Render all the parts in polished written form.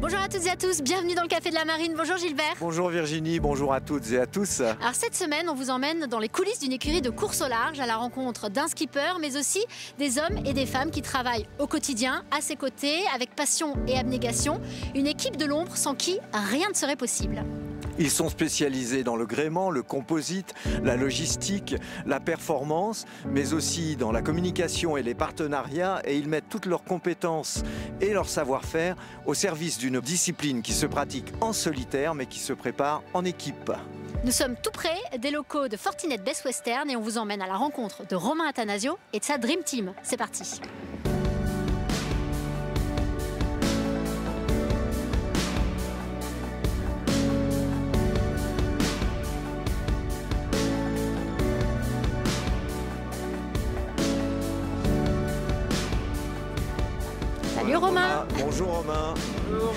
Bonjour à toutes et à tous, bienvenue dans le Café de la Marine. Bonjour Gilbert. Bonjour Virginie, bonjour à toutes et à tous. Alors cette semaine, on vous emmène dans les coulisses d'une écurie de course au large à la rencontre d'un skipper, mais aussi des hommes et des femmes qui travaillent au quotidien, à ses côtés, avec passion et abnégation. Une équipe de l'ombre sans qui rien ne serait possible. Ils sont spécialisés dans le gréement, le composite, la logistique, la performance, mais aussi dans la communication et les partenariats. Et ils mettent toutes leurs compétences et leur savoir-faire au service d'une discipline qui se pratique en solitaire, mais qui se prépare en équipe. Nous sommes tout près des locaux de Fortinet Best Western et on vous emmène à la rencontre de Romain Attanasio et de sa Dream Team. C'est parti. Salut Romain. Bonjour Romain. Bonjour.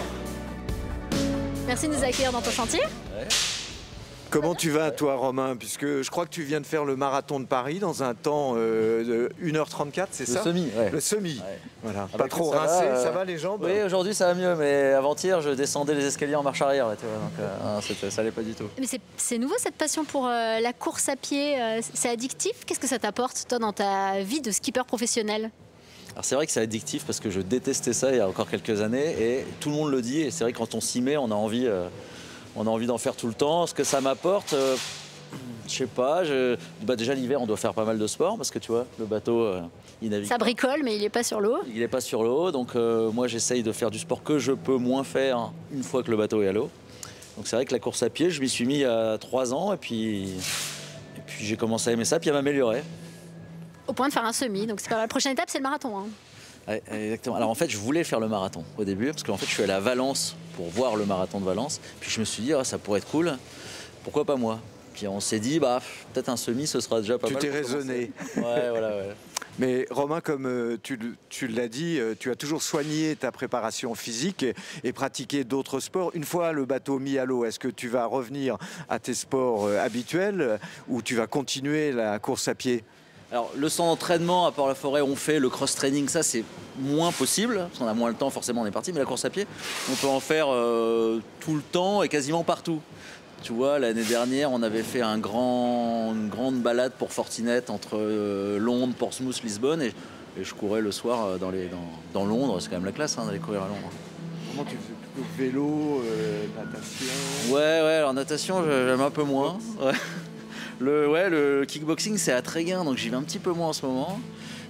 Merci de nous accueillir dans ton chantier. Ouais. Comment tu vas toi Romain? Puisque je crois que tu viens de faire le marathon de Paris dans un temps de 1h34, c'est ça? Le semi, ouais. Le semi, Ouais. voilà. Ah Pas bah, trop ça rincé, va, ça va les jambes? Oui, aujourd'hui ça va mieux, mais avant-hier je descendais les escaliers en marche arrière, là, tu vois, donc ça allait pas du tout. Mais c'est nouveau cette passion pour la course à pied, c'est addictif. Qu'est-ce que ça t'apporte toi dans ta vie de skipper professionnel? Alors c'est vrai que c'est addictif parce que je détestais ça il y a encore quelques années et tout le monde le dit et c'est vrai que quand on s'y met on a envie d'en faire tout le temps. Ce que ça m'apporte, je sais pas, déjà l'hiver on doit faire pas mal de sport parce que tu vois le bateau il navigue. Ça bricole mais il n'est pas sur l'eau. Il n'est pas sur l'eau donc moi j'essaye de faire du sport que je peux moins faire une fois que le bateau est à l'eau. Donc c'est vrai que la course à pied je m'y suis mis il y a 3 ans et puis j'ai commencé à aimer ça puis à m'améliorer. Au point de faire un semi, donc c'est pas mal. La prochaine étape c'est le marathon. Hein. Ouais, exactement. Alors en fait, je voulais faire le marathon au début, parce qu'en fait, je suis allé à Valence pour voir le marathon de Valence. Puis je me suis dit, ça pourrait être cool. Pourquoi pas moi? Puis on s'est dit, peut-être un semi, ce sera déjà pas mal. Tu t'es raisonné. Ouais, voilà, ouais. Mais Romain, comme tu l'as dit, tu as toujours soigné ta préparation physique et pratiqué d'autres sports. Une fois le bateau mis à l'eau, est-ce que tu vas revenir à tes sports habituels ou tu vas continuer la course à pied? Alors le centre d'entraînement à Port-la-Forêt, on fait le cross-training, ça c'est moins possible, parce qu'on a moins le temps, forcément on est parti, mais la course à pied, on peut en faire tout le temps et quasiment partout. Tu vois, l'année dernière, on avait fait une grande balade pour Fortinet entre Londres, Portsmouth, Lisbonne, et je courais le soir dans Londres, c'est quand même la classe d'aller courir à Londres. Comment tu fais? Vélo, natation? Ouais, alors natation, j'aime un peu moins. Ouais. Le kickboxing c'est à Tréguin donc j'y vais un petit peu moins en ce moment.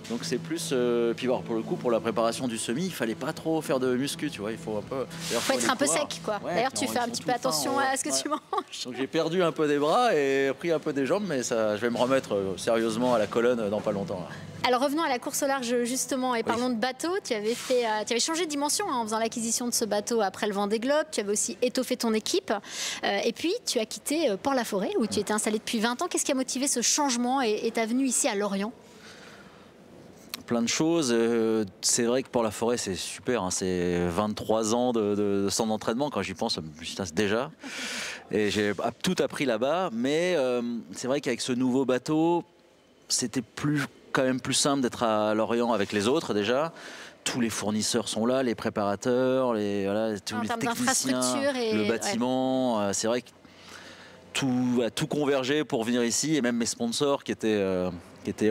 Donc c'est plus. Puis pour le coup, pour la préparation du semi, il fallait pas trop faire de muscu, tu vois. Il faut un peu. Faut être un peu sec, quoi. Ouais, d'ailleurs, tu fais un petit peu attention à ce que tu manges. Donc j'ai perdu un peu des bras et pris un peu des jambes, mais ça, je vais me remettre sérieusement à la colonne dans pas longtemps. Là. Alors revenons à la course au large justement et parlons de bateau. Tu avais changé de dimension en faisant l'acquisition de ce bateau après le Vendée Globe. Tu avais aussi étoffé ton équipe et puis tu as quitté Port-la-Forêt où tu étais installé depuis 20 ans. Qu'est-ce qui a motivé ce changement et ta venue ici à Lorient? Plein de choses. C'est vrai que Port-la-Forêt, c'est super. C'est 23 ans de centre d'entraînement. Quand j'y pense, c'est déjà. Et j'ai tout appris là-bas. Mais c'est vrai qu'avec ce nouveau bateau, c'était quand même plus simple d'être à Lorient avec les autres déjà. Tous les fournisseurs sont là, les préparateurs, tous les techniciens, le bâtiment. C'est vrai que tout a tout convergé pour venir ici. Et même mes sponsors qui étaient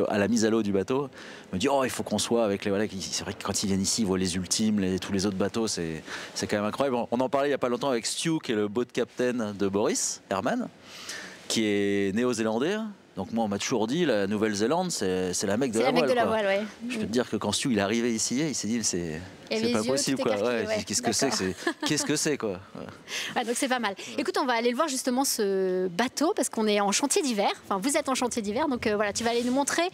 à la mise à l'eau du bateau me dit il faut qu'on soit avec les c'est vrai que quand ils viennent ici ils voient les ultimes, tous les autres bateaux, c'est quand même incroyable. On en parlait il y a pas longtemps avec Stu qui est le boat captain de Boris Herman qui est néo-zélandais. Donc moi on m'a toujours dit la Nouvelle-Zélande c'est la Mecque de la voile. C'est la Mecque de la voile, ouais. Je peux te dire que quand Stu il est arrivé ici, il s'est dit c'est pas possible quoi. Qu'est-ce que c'est quoi. Ouais, donc c'est pas mal. Écoute, on va aller le voir justement ce bateau parce qu'on est en chantier d'hiver. Enfin vous êtes en chantier d'hiver donc voilà, tu vas aller nous montrer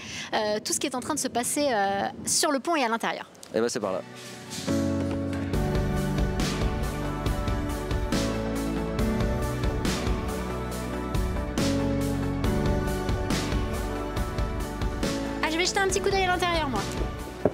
tout ce qui est en train de se passer sur le pont et à l'intérieur. Et c'est par là. Je vais jeter un petit coup d'œil à l'intérieur moi.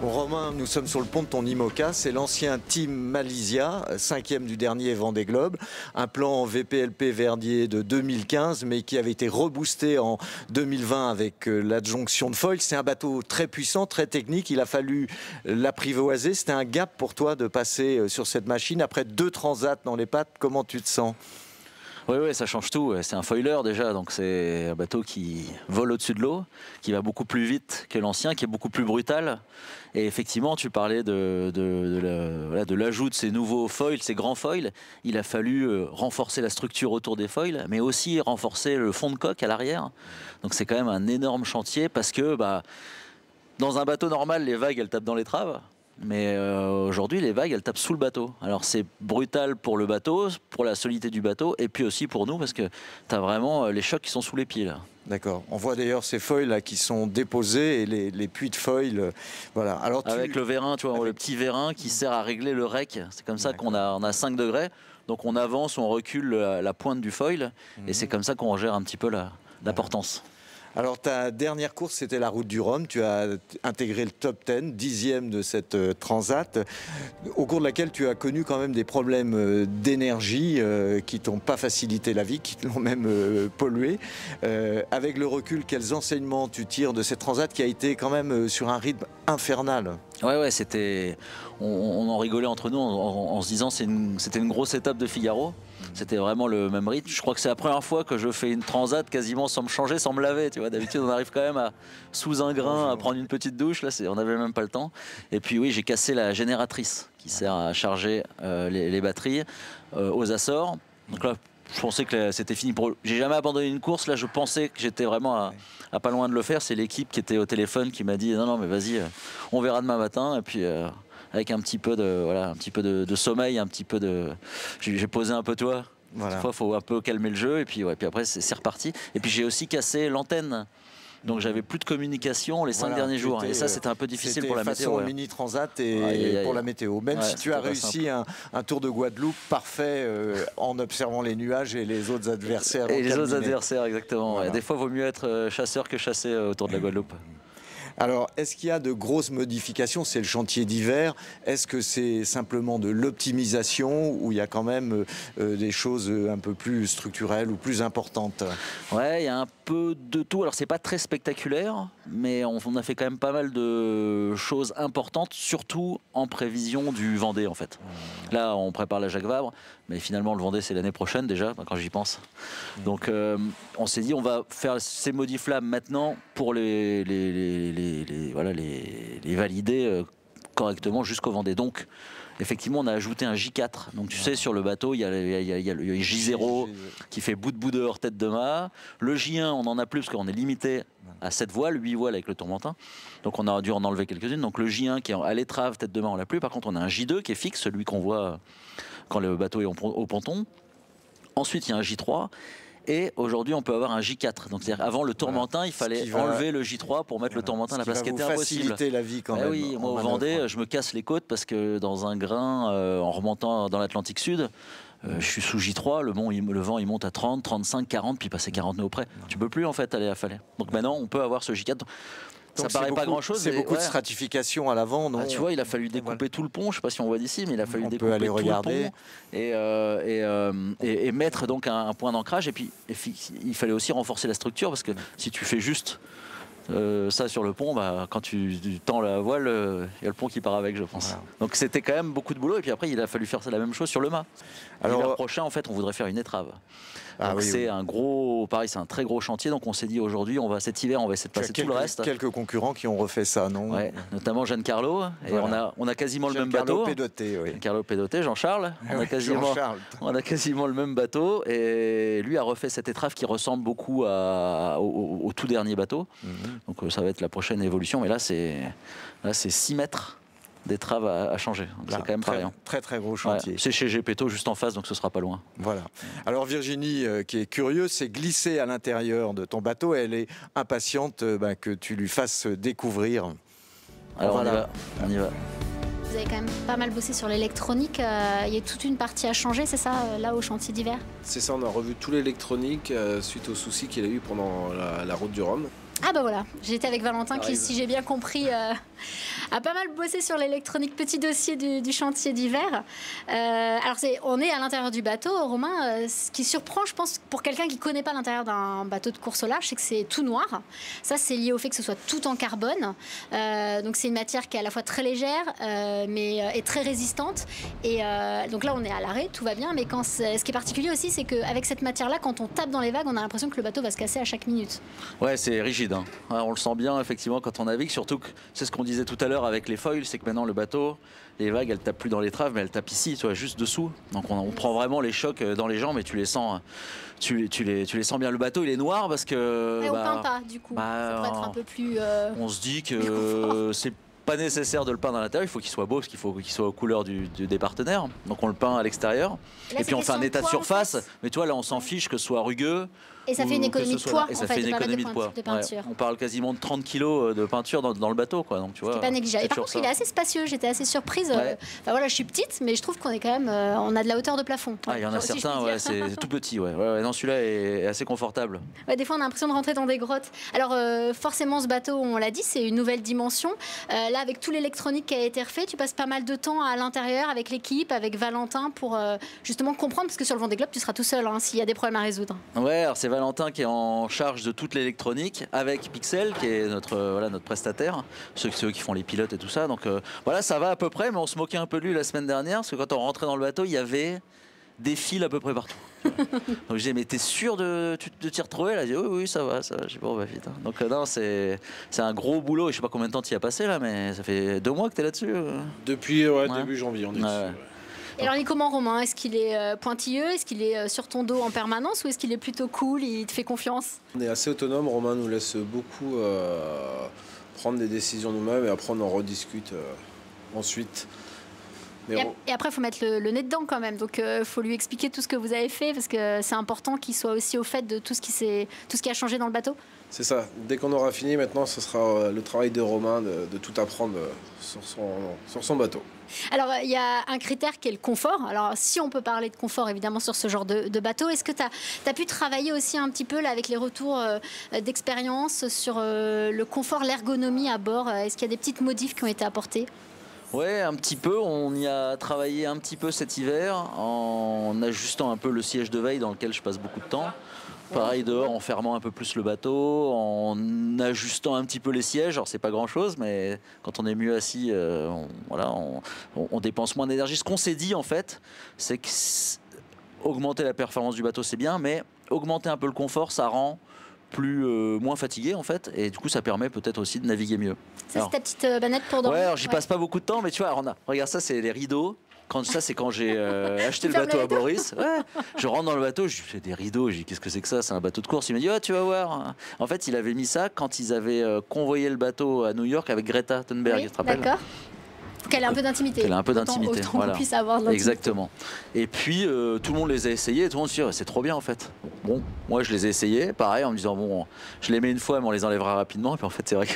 Bon, Romain, nous sommes sur le pont de ton IMOCA, c'est l'ancien Team Malaysia, 5e du dernier Vendée Globe, un plan VPLP Verdier de 2015, mais qui avait été reboosté en 2020 avec l'adjonction de foil. C'est un bateau très puissant, très technique, il a fallu l'apprivoiser. C'était un gap pour toi de passer sur cette machine après 2 transats dans les pattes. Comment tu te sens ? Oui, ça change tout. C'est un foiler déjà, donc c'est un bateau qui vole au-dessus de l'eau, qui va beaucoup plus vite que l'ancien, qui est beaucoup plus brutal. Et effectivement, tu parlais de l'ajout de ces nouveaux foils, ces grands foils. Il a fallu renforcer la structure autour des foils, mais aussi renforcer le fond de coque à l'arrière. Donc c'est quand même un énorme chantier parce que dans un bateau normal, les vagues, elles tapent dans l'étrave. Mais aujourd'hui, les vagues, elles tapent sous le bateau. Alors c'est brutal pour le bateau, pour la solidité du bateau, et puis aussi pour nous, parce que tu as vraiment les chocs qui sont sous les pieds, là. D'accord. On voit d'ailleurs ces foils là qui sont déposés et les puits de foils. Voilà. Alors avec le vérin, tu vois, le petit vérin qui sert à régler le rec. C'est comme ça qu'on a 5 degrés. Donc on avance, on recule la pointe du foil, et c'est comme ça qu'on gère un petit peu la portance. Alors ta dernière course, c'était la Route du Rhum. Tu as intégré le top 10, 10e de cette transat, au cours de laquelle tu as connu quand même des problèmes d'énergie qui t'ont pas facilité la vie, qui l'ont même pollué. Avec le recul, quels enseignements tu tires de cette transat qui a été quand même sur un rythme infernal? Ouais, c'était. On en rigolait entre nous en se disant c'était une grosse étape de Figaro. C'était vraiment le même rythme. Je crois que c'est la première fois que je fais une transat quasiment sans me changer, sans me laver. Tu vois, d'habitude on arrive quand même sous un grain à prendre une petite douche. Là, on n'avait même pas le temps. Et puis oui, j'ai cassé la génératrice qui sert à charger les batteries aux Açores. Donc là, je pensais que c'était fini. J'ai jamais abandonné une course. Là, je pensais que j'étais vraiment à pas loin de le faire. C'est l'équipe qui était au téléphone qui m'a dit non mais vas-y, on verra demain matin. Et puis avec un petit peu de sommeil, j'ai posé un peu toi. Voilà. Parfois, il faut un peu calmer le jeu et puis après c'est reparti. Et puis j'ai aussi cassé l'antenne. Donc j'avais plus de communication les 5 derniers jours. Et ça, c'était un peu difficile pour la météo. C'était façon mini transat et pour la météo. Même si tu as réussi un tour de Guadeloupe parfait en observant les nuages et les autres adversaires. Et les autres adversaires, exactement. Voilà. Des fois, il vaut mieux être chasseur que chassé autour de la Guadeloupe. Alors, est-ce qu'il y a de grosses modifications? C'est le chantier d'hiver. Est-ce que c'est simplement de l'optimisation ou il y a quand même des choses un peu plus structurelles ou plus importantes? Ouais, il y a un peu de tout. Alors, c'est pas très spectaculaire, mais on a fait quand même pas mal de choses importantes, surtout en prévision du Vendée, en fait. Là, on prépare la Jacques Vabre, mais finalement, le Vendée, c'est l'année prochaine déjà, quand j'y pense. Donc, on s'est dit, on va faire ces modifs-là maintenant pour les valider correctement jusqu'au Vendée. Donc, effectivement, on a ajouté un J4. Donc, tu sais, sur le bateau, il y a le J0 qui fait bout de boudeur, tête de mât. Le J1, on n'en a plus parce qu'on est limité à 7 voiles, 8 voiles avec le tourmentin. Donc, on a dû en enlever quelques-unes. Donc, le J1 qui est à l'étrave, tête de mât, on l'a plus. Par contre, on a un J2 qui est fixe, celui qu'on voit quand le bateau est au ponton. Ensuite, il y a un J3. Et aujourd'hui, on peut avoir un J4. Donc, c'est-à-dire, avant le tourmentin, il fallait enlever le J3 pour mettre le tourmentin à la place, qui était impossible. Faciliter la vie quand même. Oui, moi au Vendée, je me casse les côtes parce que dans un grain, en remontant dans l'Atlantique Sud, je suis sous J3, le vent il monte à 30, 35, 40, puis passer 40 nœuds près. Tu peux plus en fait aller à Falais. Donc maintenant, on peut avoir ce J4. Ça paraît pas grand-chose. C'est beaucoup de stratification à l'avant, non? Tu vois, il a fallu découper tout le pont. Je sais pas si on voit d'ici, mais il a fallu découper tout regarder. Le pont et mettre donc un point d'ancrage. Et puis, il fallait aussi renforcer la structure parce que si tu fais juste ça sur le pont, quand tu tends la voile, il y a le pont qui part avec, je pense. Voilà. Donc c'était quand même beaucoup de boulot. Et puis après, il a fallu faire la même chose sur le mât. Alors, l'hiver prochain, en fait, on voudrait faire une étrave. Donc c'est un gros, pareil, c'est un très gros chantier. Donc on s'est dit aujourd'hui, cet hiver, on va essayer de passer tout le reste. Quelques concurrents qui ont refait ça, non? Ouais, notamment Giancarlo. Et on a quasiment le même bateau. Giancarlo Pedoté, Jean-Charles. On a quasiment le même bateau. Et lui a refait cette étrave qui ressemble beaucoup au tout dernier bateau. Donc ça va être la prochaine évolution. Mais là, c'est 6 mètres d'étrave à changer. C'est quand même pas rien. Très très gros chantier. Ouais, c'est chez Gepetto juste en face, donc ce sera pas loin. Voilà. Alors Virginie, qui est curieuse, s'est glissée à l'intérieur de ton bateau. Elle est impatiente que tu lui fasses découvrir. Alors on y va. Vous avez quand même pas mal bossé sur l'électronique. Il y a toute une partie à changer, c'est ça, là au chantier d'hiver? C'est ça, on a revu tout l'électronique suite aux soucis qu'il a eu pendant la route du Rhum. Ah bah voilà, j'étais avec Valentin qui, si j'ai bien compris, a pas mal bossé sur l'électronique, petit dossier du chantier d'hiver. Alors on est à l'intérieur du bateau, Romain. Ce qui surprend, je pense, pour quelqu'un qui connaît pas l'intérieur d'un bateau de course au large, c'est que c'est tout noir. Ça, c'est lié au fait que ce soit tout en carbone. Donc c'est une matière qui est à la fois très légère, mais est très résistante. Et donc là, on est à l'arrêt, tout va bien. Mais ce qui est particulier aussi, c'est qu'avec cette matière-là, quand on tape dans les vagues, on a l'impression que le bateau va se casser à chaque minute. Ouais, c'est rigide. Hein. Ouais, on le sent bien effectivement quand on navigue, surtout que c'est ce qu'on disait tout à l'heure avec les foils, c'est que maintenant le bateau, les vagues, elles tapent plus dans l'étrave, mais elles tapent ici, tu vois, juste dessous. Donc on prend vraiment les chocs dans les jambes et tu les sens, tu les sens bien. Le bateau, il est noir parce que. Et on peint pas, du coup. Ça pourrait être un peu plus. On se dit que c'est pas nécessaire de le peindre à l'intérieur, il faut qu'il soit beau parce qu'il faut qu'il soit aux couleurs des partenaires. Donc on le peint à l'extérieur. Et puis on fait un état de surface. Mais tu vois, là on s'en fiche que ce soit rugueux. Et ça fait une économie de poids. Et ça fait une économie de poids. Ouais. On parle quasiment de 30 kilos de peinture dans le bateau, quoi. Donc tu vois. C'est pas négligeable. Et par contre, il est assez spacieux. J'étais assez surprise. Enfin, voilà, je suis petite, mais je trouve qu'on est quand même, on a de la hauteur de plafond. Il y en a certains, c'est tout petit. Non, celui-là est assez confortable. Ouais, des fois, on a l'impression de rentrer dans des grottes. Alors, forcément, ce bateau, on l'a dit, c'est une nouvelle dimension. Là, avec tout l'électronique qui a été refait, tu passes pas mal de temps à l'intérieur avec l'équipe, avec Valentin, pour justement comprendre, parce que sur le Vendée Globe, tu seras tout seul s'il y a des problèmes à résoudre. Ouais, alors c'est Valentin qui est en charge de toute l'électronique avec Pixel qui est notre prestataire, ceux qui font les pilotes et tout ça. Donc voilà, ça va à peu près, mais on se moquait un peu de lui la semaine dernière parce que quand on rentrait dans le bateau, il y avait des fils à peu près partout. Donc je disais, mais t'es sûr de t'y retrouver? Elle a dit oui, ça va. Je dis bon, bah vite. Donc non, c'est un gros boulot. Je sais pas combien de temps tu y as passé là, mais ça fait 2 mois que t'es là-dessus. Depuis début janvier, on est dessus. Et alors, il est comment, Romain? Est-ce qu'il est pointilleux? Est-ce qu'il est sur ton dos en permanence? Ou est-ce qu'il est plutôt cool? Il te fait confiance? On est assez autonome. Romain nous laisse beaucoup prendre des décisions nous-mêmes et après, on en rediscute ensuite. Mais et après, il faut mettre le nez dedans quand même. Donc, il faut lui expliquer tout ce que vous avez fait parce que c'est important qu'il soit aussi au fait de tout ce qui a changé dans le bateau. C'est ça. Dès qu'on aura fini, maintenant, ce sera le travail de Romain de tout apprendre sur son bateau. Alors, il y a un critère qui est le confort. Alors, si on peut parler de confort, évidemment, sur ce genre de bateau, est-ce que tu as pu travailler aussi un petit peu là, avec les retours d'expérience sur le confort, l'ergonomie à bord? Est-ce qu'il y a des petites modifs qui ont été apportées? Ouais, un petit peu. On y a travaillé un petit peu cet hiver en ajustant un peu le siège de veille dans lequel je passe beaucoup de temps. Pareil dehors, en fermant un peu plus le bateau, en ajustant un petit peu les sièges. Alors c'est pas grand chose, mais quand on est mieux assis, on dépense moins d'énergie. Ce qu'on s'est dit en fait, c'est que augmenter la performance du bateau c'est bien, mais augmenter un peu le confort, ça rend moins fatigué en fait, et du coup ça permet peut-être aussi de naviguer mieux. Ça, c'est ta petite banette pour dormir? Ouais, alors j'y passe pas beaucoup de temps, mais tu vois, regarde ça, c'est les rideaux. C'est quand j'ai acheté le bateau à Boris. Ouais, je rentre dans le bateau, je fais des rideaux. Je dis qu'est-ce que c'est que ça? C'est un bateau de course. Il m'a dit tu vas voir. En fait, il avait mis ça quand ils avaient convoyé le bateau à New York avec Greta Thunberg. Oui, tu te rappelles? D'accord. Qu'elle ait un peu d'intimité. Qu'elle ait un peu d'intimité. Voilà. Puisse avoir de l'intimité. Exactement. Et puis tout le monde les a essayés. Et tout le monde se dit c'est trop bien en fait. Bon, moi je les ai essayés, pareil, en me disant bon, je les mets une fois, mais on les enlèvera rapidement. Et puis en fait, c'est vrai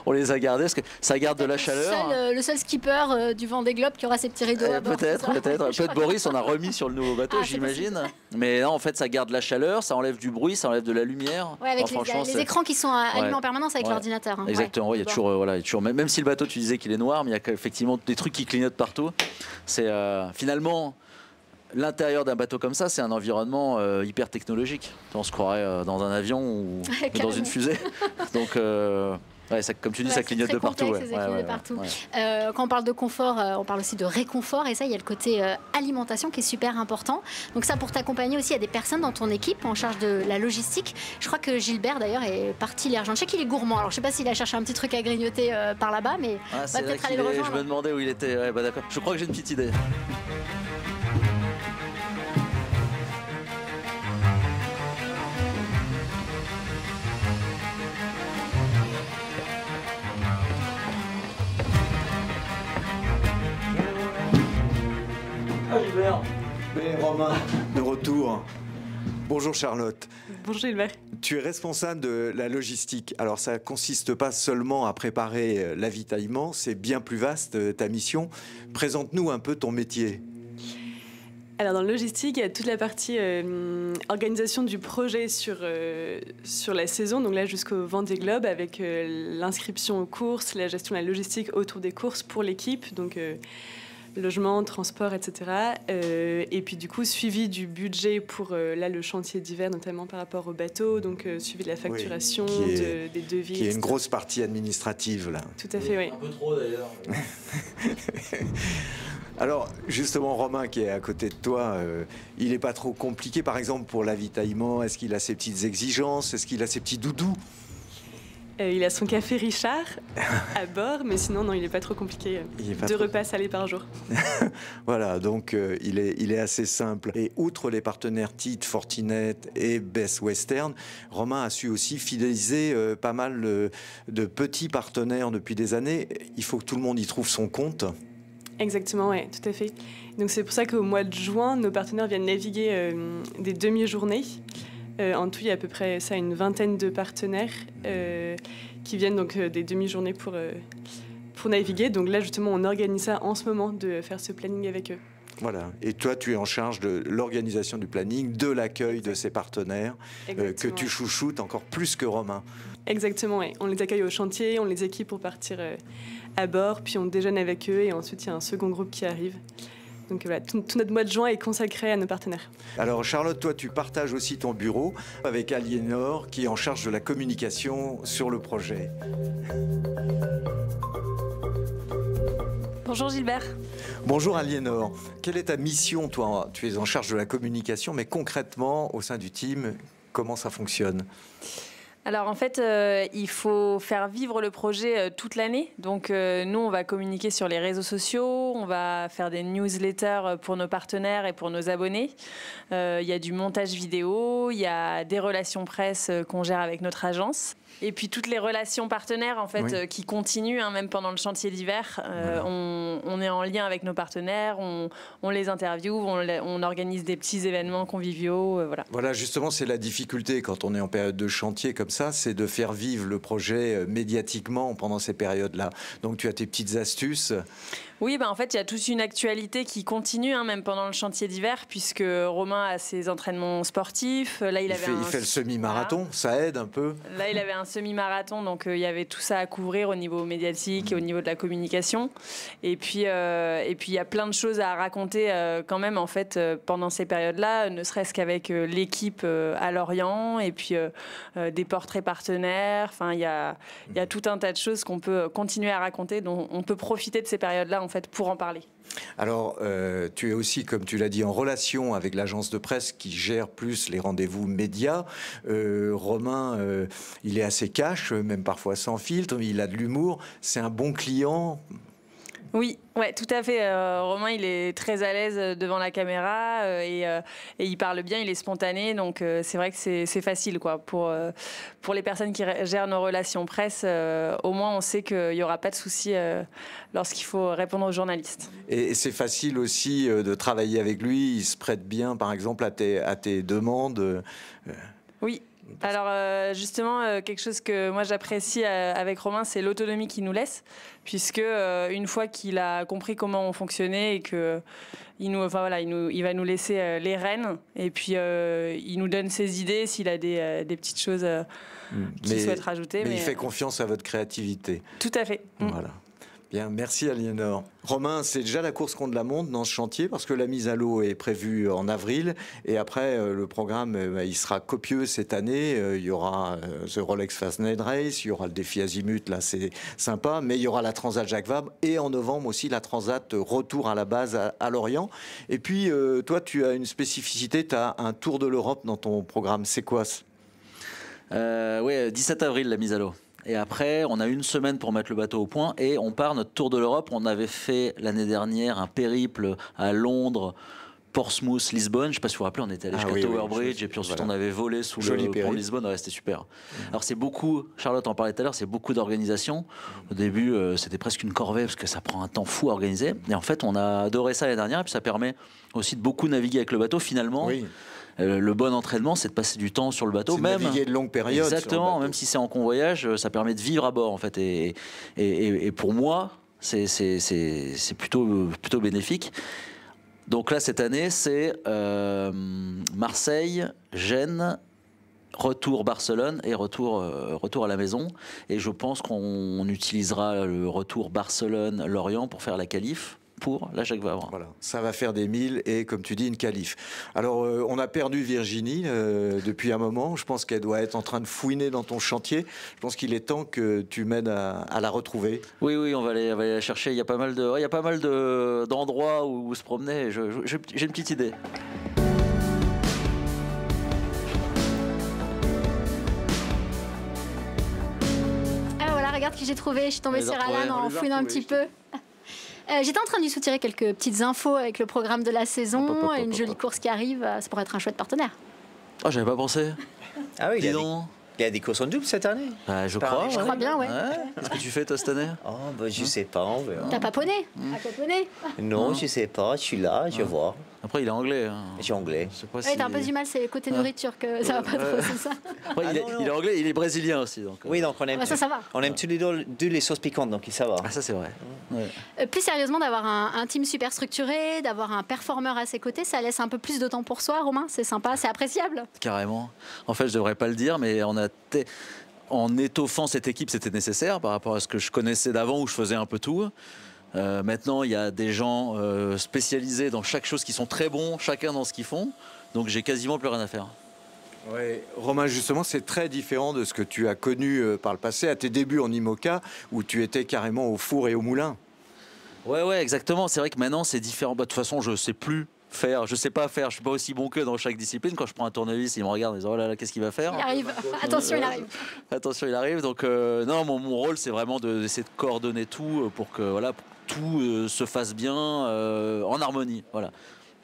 qu'on les a gardés parce que ça garde de la chaleur. Le seul skipper du Vendée Globe qui aura ses petits rideaux à bord. Peut-être Boris on a remis sur le nouveau bateau, j'imagine. Mais non, en fait, ça garde la chaleur, ça enlève du bruit, ça enlève de la lumière. Ouais, avec les écrans qui sont allumés en permanence avec l'ordinateur. Hein. Exactement. Il y a toujours, même si le bateau, tu disais qu'il est noir, mais il y a effectivement des trucs qui clignotent partout. C'est finalement l'intérieur d'un bateau comme ça, c'est un environnement hyper technologique. On se croirait dans un avion ou dans une fusée. Donc comme tu dis, ça clignote de partout. Quand on parle de confort, on parle aussi de réconfort. Et ça, il y a le côté alimentation qui est super important. Donc ça, pour t'accompagner aussi, il y a des personnes dans ton équipe en charge de la logistique. Je crois que Gilbert, d'ailleurs, est parti les rejoindre. Je sais qu'il est gourmand. Alors, je ne sais pas s'il a cherché un petit truc à grignoter par là-bas, mais on va peut-être aller le rejoindre. Je me demandais où il était. D'accord. Je crois que j'ai une petite idée. Romain, de retour. Bonjour Charlotte. Bonjour Gilbert. Tu es responsable de la logistique. Alors ça consiste pas seulement à préparer l'avitaillement, c'est bien plus vaste ta mission. Présente-nous un peu ton métier. Alors dans le logistique, il y a toute la partie organisation du projet sur la saison, donc là jusqu'au Vendée Globe, avec l'inscription aux courses, la gestion de la logistique autour des courses pour l'équipe, donc logement, transport, etc. Et puis du coup, suivi du budget pour là, le chantier d'hiver, notamment par rapport au bateau, donc suivi de la facturation, des devis. Qui est une grosse partie administrative là. Tout à fait, oui. Un peu trop d'ailleurs. Alors, justement, Romain, qui est à côté de toi, il n'est pas trop compliqué, par exemple, pour l'avitaillement? Est-ce qu'il a ses petites exigences? Est-ce qu'il a ses petits doudous? Il a son café Richard à bord, mais sinon, non, il n'est pas trop compliqué. 2 repas salés par jour. Voilà, donc il est assez simple. Et outre les partenaires Tite, Fortinet et Best Western, Romain a su aussi fidéliser pas mal de petits partenaires depuis des années. Il faut que tout le monde y trouve son compte. Exactement, oui, tout à fait. Donc c'est pour ça qu'au mois de juin, nos partenaires viennent naviguer des demi-journées. En tout, il y a à peu près ça, une vingtaine de partenaires qui viennent donc des demi-journées pour naviguer. Donc là, justement, on organise ça en ce moment, de faire ce planning avec eux. Voilà. Et toi, tu es en charge de l'organisation du planning, de l'accueil de ces partenaires, que tu chouchoutes encore plus que Romain. Exactement, oui. On les accueille au chantier, on les équipe pour partir à bord, puis on déjeune avec eux et ensuite il y a un second groupe qui arrive. Donc voilà, tout notre mois de juin est consacré à nos partenaires. Alors Charlotte, toi tu partages aussi ton bureau avec Aliénor qui est en charge de la communication sur le projet. Bonjour Gilbert. Bonjour Aliénor. Quelle est ta mission, toi? Tu es en charge de la communication, mais concrètement au sein du team, comment ça fonctionne? Alors en fait, il faut faire vivre le projet toute l'année. Donc nous, on va communiquer sur les réseaux sociaux, on va faire des newsletters pour nos partenaires et pour nos abonnés. Il y a du montage vidéo, il y a des relations presse qu'on gère avec notre agence. Et puis toutes les relations partenaires en fait, qui continuent, hein, même pendant le chantier d'hiver. Voilà. On est en lien avec nos partenaires, on les interviewe, on organise des petits événements conviviaux. Voilà. Voilà, justement, c'est la difficulté quand on est en période de chantier comme ça, c'est de faire vivre le projet médiatiquement pendant ces périodes-là. Donc tu as tes petites astuces. Oui, en fait, il y a toute une actualité qui continue, hein, même pendant le chantier d'hiver, puisque Romain a ses entraînements sportifs. Là, il fait le semi-marathon, voilà. Ça aide un peu. Là, il avait un semi-marathon, donc il y avait tout ça à couvrir au niveau médiatique et au niveau de la communication. Et puis, il y a plein de choses à raconter quand même, en fait, pendant ces périodes-là, ne serait-ce qu'avec l'équipe à Lorient, et puis des portraits partenaires. Enfin, il y a tout un tas de choses qu'on peut continuer à raconter, dont on peut profiter de ces périodes-là, en fait, pour en parler. Alors, tu es aussi, comme tu l'as dit, en relation avec l'agence de presse qui gère plus les rendez-vous médias. Romain, il est assez cash, même parfois sans filtre, il a de l'humour. C'est un bon client. Oui, ouais, tout à fait. Romain, il est très à l'aise devant la caméra et il parle bien, il est spontané. Donc, c'est vrai que c'est facile, quoi. Pour les personnes qui gèrent nos relations presse, au moins, on sait qu'il n'y aura pas de souci lorsqu'il faut répondre aux journalistes. Et c'est facile aussi de travailler avec lui. Il se prête bien, par exemple, à tes demandes. Oui. Alors justement, quelque chose que moi j'apprécie avec Romain, c'est l'autonomie qu'il nous laisse, puisque une fois qu'il a compris comment on fonctionnait et que il va nous laisser les rênes, et puis il nous donne ses idées s'il a des petites choses qu'il souhaite rajouter. Mais il fait confiance à votre créativité. Tout à fait. Voilà. Bien, merci Aliénor. Romain, c'est déjà la course contre la montre dans ce chantier parce que la mise à l'eau est prévue en avril et après le programme il sera copieux cette année. Il y aura The Rolex Fastnet Race, il y aura le défi Azimut, là c'est sympa, mais il y aura la Transat Jacques Vabre et en novembre aussi la Transat Retour à la base à Lorient. Et puis toi tu as une spécificité, tu as un tour de l'Europe dans ton programme, c'est quoi? Oui, 17 avril la mise à l'eau. Et après, on a une semaine pour mettre le bateau au point et on part notre tour de l'Europe. On avait fait l'année dernière un périple à Londres, Portsmouth, Lisbonne. Je ne sais pas si vous vous rappelez, on était allé jusqu'à Tower Bridge et puis ensuite on avait volé sous le pont de Lisbonne. Ouais, c'était super. Alors c'est beaucoup, Charlotte en parlait tout à l'heure, c'est beaucoup d'organisation. Au début, c'était presque une corvée parce que ça prend un temps fou à organiser. Et en fait, on a adoré ça l'année dernière et puis ça permet aussi de beaucoup naviguer avec le bateau finalement. Oui. Le bon entraînement, c'est de passer du temps sur le bateau, même naviguer de longues périodes. Exactement, même si c'est en convoyage, ça permet de vivre à bord en fait. Et pour moi, c'est plutôt bénéfique. Donc là, cette année, c'est Marseille, Gênes, retour Barcelone et retour à la maison. Et je pense qu'on utilisera le retour Barcelone-Lorient pour faire la qualif pour la Jacques Vabre. Voilà, ça va faire des 1000 et, comme tu dis, une qualif. Alors, on a perdu Virginie depuis un moment. Je pense qu'elle doit être en train de fouiner dans ton chantier. Je pense qu'il est temps que tu m'aides à la retrouver. Oui, on va aller la chercher. Il y a pas mal d'endroits où se promener. J'ai une petite idée. Ah voilà, regarde qui j'ai trouvé. Je suis tombée sur Alan en fouinant un petit peu. J'étais en train de lui soutirer quelques petites infos avec le programme de la saison, une jolie course qui arrive, ça pourrait être un chouette partenaire. Oh, j'avais pas pensé. Ah oui, Dis donc. il y a des courses en double cette année. Je crois. Je crois bien, ouais. Qu'est-ce que tu fais toi cette année? Oh, bah, je sais pas, on verra. T'as paponné? T'as paponné? Non, je sais pas, je suis là, je vois. Après, il est anglais. Hein. Je suis anglais. Je sais pas Ouais, si... t'as un peu du mal, c'est côté nourriture que ça va pas trop, c'est ça? Après, il est anglais, il est brésilien aussi. Donc, Oui, donc on aime, ça va. on aime tous les deux les sauces piquantes, donc ça va. Ah, ça c'est vrai. Ouais. Plus sérieusement, d'avoir un team super structuré, d'avoir un performeur à ses côtés, ça laisse un peu plus de temps pour soi, Romain. C'est sympa, c'est appréciable. Carrément. En fait, je devrais pas le dire, mais en étoffant cette équipe, c'était nécessaire par rapport à ce que je connaissais d'avant où je faisais un peu tout. Maintenant, il y a des gens spécialisés dans chaque chose qui sont très bons, chacun dans ce qu'ils font. Donc, j'ai quasiment plus rien à faire. Ouais, Romain, justement, c'est très différent de ce que tu as connu par le passé, à tes débuts en IMOCA, où tu étais carrément au four et au moulin. Ouais, exactement. C'est vrai que maintenant, c'est différent. De toute façon, je sais plus faire, je sais pas faire, je suis pas aussi bon qu'eux dans chaque discipline. Quand je prends un tournevis, ils me regardent, ils disent oh là là, qu'est-ce qu'il va faire? Il arrive, attention, il arrive. Attention, il arrive. Donc non, mon rôle, c'est vraiment d'essayer de coordonner tout pour que voilà, tout se fasse bien en harmonie. Voilà.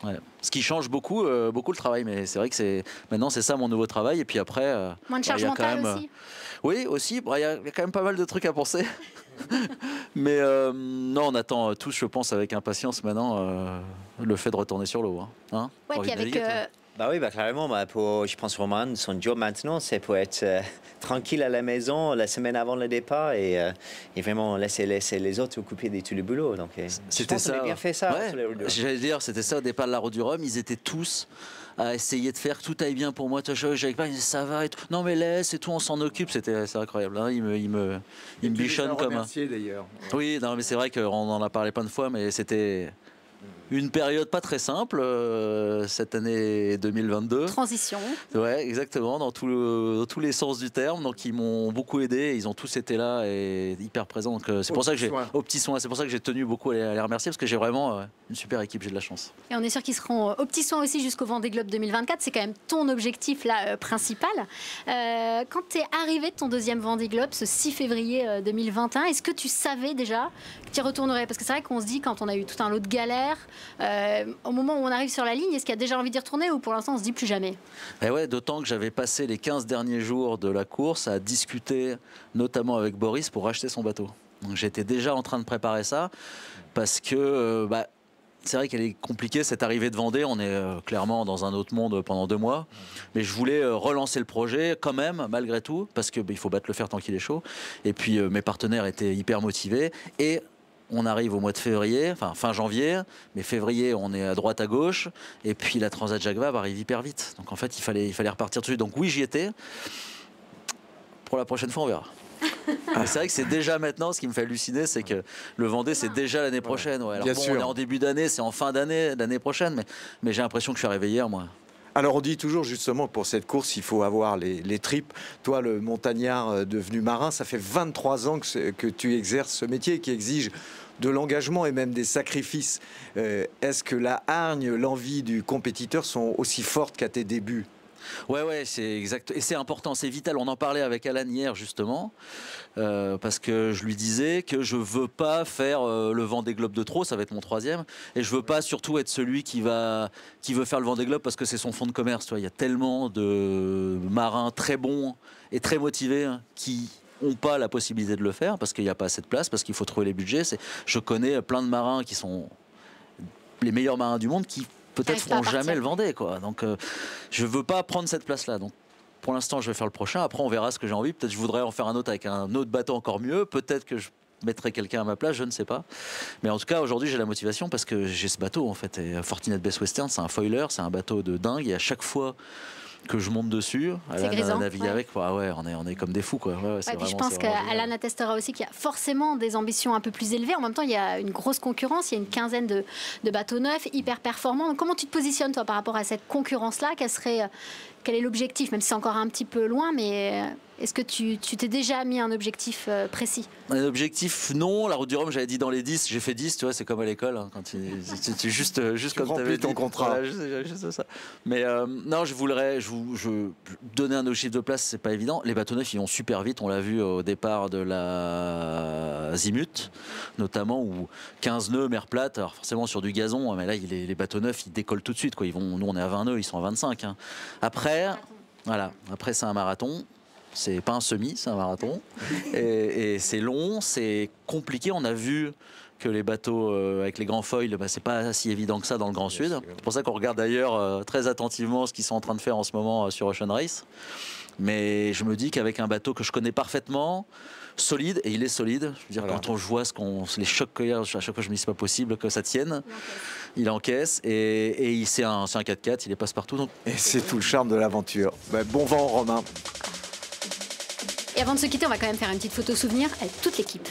Ouais. Ce qui change beaucoup le travail, mais c'est vrai que maintenant c'est ça mon nouveau travail. Et puis après, moins de charge mentale aussi. Oui, aussi. Il y a quand même pas mal de trucs à penser. Mais non, on attend tous, je pense, avec impatience maintenant le fait de retourner sur l'eau. Hein. Ouais, puis avec. Bah oui, clairement, je pense Romain, son job maintenant, c'est pour être tranquille à la maison la semaine avant le départ et vraiment laisser les autres s'occuper de tout le boulot. Donc, c'était ça. On a bien fait ça. Ouais. J'allais dire, c'était ça au départ de la Route du Rhum. Ils étaient tous à essayer de faire tout aille bien pour moi. J'avais pas, ça va et tout. Non mais laisse et tout, on s'en occupe. C'est incroyable. Hein. Il me bichonne comme un. D'ailleurs. Oui, non mais c'est vrai qu'on en a parlé plein de fois, mais c'était une période pas très simple cette année 2022. Transition. Ouais, exactement, dans tous les sens du terme. Donc ils m'ont beaucoup aidé, ils ont tous été là et hyper présents. Donc c'est pour ça que j'ai aux petits soins. C'est pour ça que j'ai tenu beaucoup à les remercier parce que j'ai vraiment une super équipe, j'ai de la chance. Et on est sûr qu'ils seront aux petits soins aussi jusqu'au Vendée Globe 2024. C'est quand même ton objectif là principal. Quand tu es arrivé de ton deuxième Vendée Globe ce 6 février 2021, est-ce que tu savais déjà que tu y retournerais? Parce que c'est vrai qu'on se dit quand on a eu tout un lot de galères. Au moment où on arrive sur la ligne, est-ce qu'il y a déjà envie d'y retourner ou pour l'instant on se dit plus jamais? Et ouais, d'autant que j'avais passé les 15 derniers jours de la course à discuter notamment avec Boris pour racheter son bateau. Donc j'étais déjà en train de préparer ça parce que c'est vrai qu'elle est compliquée cette arrivée de Vendée. On est clairement dans un autre monde pendant 2 mois. Mais je voulais relancer le projet quand même, malgré tout, parce qu'il faut battre le fer tant qu'il est chaud. Et puis mes partenaires étaient hyper motivés. Et on arrive au mois de février, enfin fin janvier, mais février on est à droite à gauche, et puis la Transat Jacques Vabre arrive hyper vite. Donc en fait il fallait repartir dessus. Donc oui, j'y étais. Pour la prochaine fois on verra. C'est vrai que c'est déjà maintenant, ce qui me fait halluciner, c'est que le Vendée c'est déjà l'année prochaine. Ouais. Alors Bien bon, sûr. on est en début d'année, c'est en fin d'année, l'année prochaine, mais j'ai l'impression que je suis arrivé hier moi. Alors on dit toujours justement que pour cette course il faut avoir les tripes. Toi le montagnard devenu marin, ça fait 23 ans que tu exerces ce métier qui exige de l'engagement et même des sacrifices. Est-ce que la hargne, l'envie du compétiteur sont aussi fortes qu'à tes débuts? Ouais, c'est exact. Et c'est important, c'est vital. On en parlait avec Alan hier, justement, parce que je lui disais que je veux pas faire le Vendée Globe de trop, ça va être mon 3e, et je veux pas surtout être celui qui veut faire le Vendée Globe parce que c'est son fonds de commerce. Tu vois, il y a tellement de marins très bons et très motivés qui n'ont pas la possibilité de le faire parce qu'il n'y a pas assez de place, parce qu'il faut trouver les budgets. Je connais plein de marins qui sont les meilleurs marins du monde qui peut-être feront jamais le Vendée, quoi. Donc je veux pas prendre cette place-là. Donc pour l'instant, je vais faire le prochain. Après, on verra ce que j'ai envie. Peut-être je voudrais en faire un autre avec un autre bateau encore mieux. Peut-être que je mettrais quelqu'un à ma place, je ne sais pas. Mais en tout cas, aujourd'hui, j'ai la motivation parce que j'ai ce bateau en fait. Et Fortinet Best Western, c'est un foiler, c'est un bateau de dingue. Et à chaque fois que je monte dessus, Alan a navigué avec, on est comme des fous, quoi. Puis je pense qu'Alan attestera aussi qu'il y a forcément des ambitions un peu plus élevées. En même temps, il y a une grosse concurrence, il y a une quinzaine de bateaux neufs, hyper performants. Donc, comment tu te positionnes, toi, par rapport à cette concurrence-là? Quel est l'objectif? Même si c'est encore un petit peu loin, mais est-ce que tu t'es déjà mis un objectif précis? Un objectif, non. La Route du Rhum, j'avais dit dans les 10, j'ai fait 10, tu vois, c'est comme à l'école, hein, quand tu juste comme tu avais ton contrat. Voilà, juste ça. Mais non, je donner un objectif de place, c'est pas évident. Les bateaux neufs, ils vont super vite. On l'a vu au départ de la Zimut, notamment, où 15 nœuds, mer plate, alors forcément sur du gazon, mais là, les bateaux neufs, ils décollent tout de suite, quoi. Nous, on est à 20 nœuds, ils sont à 25. Hein. Après, c'est un marathon. C'est pas un semi, c'est un marathon. Et c'est long, c'est compliqué. On a vu que les bateaux avec les grands foils, c'est pas si évident que ça dans le Grand Sud. C'est pour ça qu'on regarde d'ailleurs très attentivement ce qu'ils sont en train de faire en ce moment sur Ocean Race. Mais je me dis qu'avec un bateau que je connais parfaitement, solide, et il est solide, je veux dire, quand on voit les chocs qu'il y a, à chaque fois je me dis c'est pas possible que ça tienne, il encaisse, et c'est un 4x4, il est passe-partout. Donc... Et c'est tout le charme de l'aventure. Bon vent, Romain. Et avant de se quitter, on va quand même faire une petite photo souvenir avec toute l'équipe.